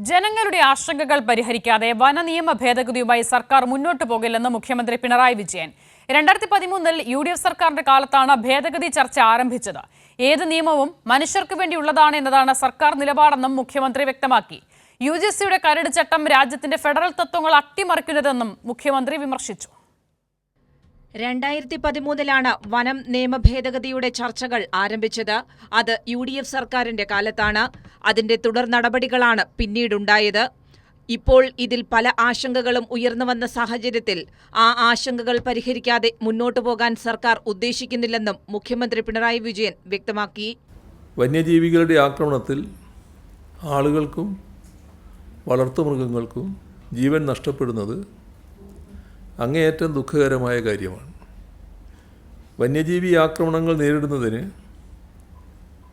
ജനങ്ങളുടെ ആശങ്കകൾ പരിഹരിക്കാതെ വനനിയമ ഭേദഗതിയുമായി സർക്കാർ മുന്നോട്ടു പോകില്ലെന്ന് മുഖ്യമന്ത്രി പിണറായി വിജയൻ. 2013-ൽ UDF സർക്കാരിന്റെ കാലത്താണ് ഭേദഗതി ചർച്ച ആരംഭിച്ചത്. ഏത് നിയമവും മനുഷ്യർക്ക് വേണ്ടിയുള്ളതാണ് എന്നതാണ് സർക്കാർ നിലപാടെന്നും മുഖ്യമന്ത്രി വ്യക്തമാക്കി. UGCയുടെ കരട് ചട്ടം രാജ്യത്തിന്റെ ഫെഡറൽ തത്വങ്ങൾ അട്ടിമറിക്കുന്നതെന്നും മുഖ്യമന്ത്രി വിമർശിച്ചു. 2013-ലാണ് വനം നിയമ ഭേദഗതിയുടെ ചർച്ചകൾ ആരംഭിച്ചത്. അത് UDF സർക്കാരിന്റെ കാലത്താണ്. അതിന്റെ തുടർ നടപടികളാണ് പിന്നീടുണ്ടായത്. ഇപ്പോൾ ഇതിൽ പല ആശങ്കകളും ഉയർന്നുവന്ന സാഹചര്യത്തിൽ ആ ആശങ്കകൾ പരിഹരിക്കാതെ മുന്നോട്ടു പോകാൻ സർക്കാർ ഉദ്ദേശിക്കുന്നില്ലെന്നും മുഖ്യമന്ത്രി പിണറായി വിജയൻ വ്യക്തമാക്കി. വന്യജീവികളുടെ ആക്രമണത്തിൽ ആളുകൾക്കും വളർത്തുമൃഗങ്ങൾക്കും ജീവൻ നഷ്ടപ്പെടുന്നത് അങ്ങേയറ്റം ദുഃഖകരമായ കാര്യമാണ്. വന്യജീവി ആക്രമണങ്ങൾ നേരിടുന്നതിന്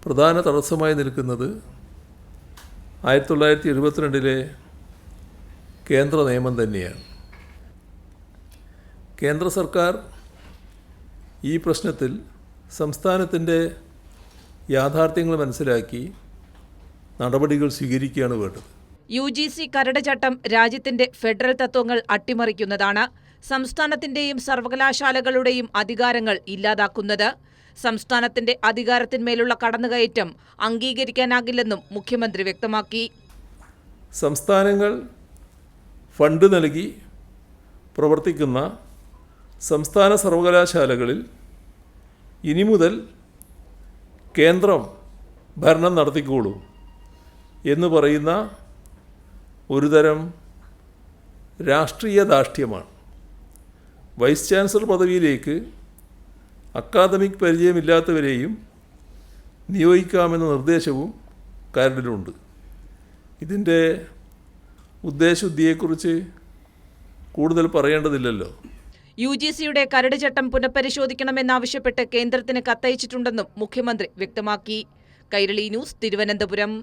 പ്രധാന തടസ്സമായി നിൽക്കുന്നത് 1972-ലെ കേന്ദ്ര നിയമം തന്നെയാണ്. കേന്ദ്ര സർക്കാർ ഈ പ്രശ്നത്തിൽ സംസ്ഥാനത്തിൻ്റെ യാഥാർത്ഥ്യങ്ങൾ മനസ്സിലാക്കി നടപടികൾ സ്വീകരിക്കുകയാണ് വേണ്ടത്. UGC കരട് ചട്ടം രാജ്യത്തിന്റെ ഫെഡറൽ തത്വങ്ങൾ അട്ടിമറിക്കുന്നതാണ്. സംസ്ഥാനത്തിന്റെയും സർവകലാശാലകളുടെയും അധികാരങ്ങൾ ഇല്ലാതാക്കുന്നത്. സംസ്ഥാനത്തിന്റെ അധികാരത്തിന്മേലുള്ള കടന്നുകയറ്റം അംഗീകരിക്കാനാകില്ലെന്നും മുഖ്യമന്ത്രി വ്യക്തമാക്കി. സംസ്ഥാനങ്ങൾ ഫണ്ട് നൽകി പ്രവർത്തിക്കുന്ന സംസ്ഥാന സർവകലാശാലകളിൽ ഇനി മുതൽ കേന്ദ്രം ഭരണം നടത്തിക്കോളൂ എന്ന് പറയുന്ന ഒരുതരം രാഷ്ട്രീയ ധാർഷ്ട്യമാണ്. വൈസ് ചാൻസലർ പദവിയിലേക്ക് അക്കാദമിക് പരിചയമില്ലാത്തവരെയും നിയോഗിക്കാമെന്ന നിർദ്ദേശവും കരടിലുണ്ട്. ഇതിൻ്റെ ഉദ്ദേശശുദ്ധിയെക്കുറിച്ച് കൂടുതൽ പറയേണ്ടതില്ലല്ലോ. UGCയുടെ കരട് ചട്ടം പുനഃപരിശോധിക്കണമെന്നാവശ്യപ്പെട്ട് കേന്ദ്രത്തിന് കത്തയച്ചിട്ടുണ്ടെന്നും മുഖ്യമന്ത്രി വ്യക്തമാക്കി. കൈരളി ന്യൂസ്, തിരുവനന്തപുരം.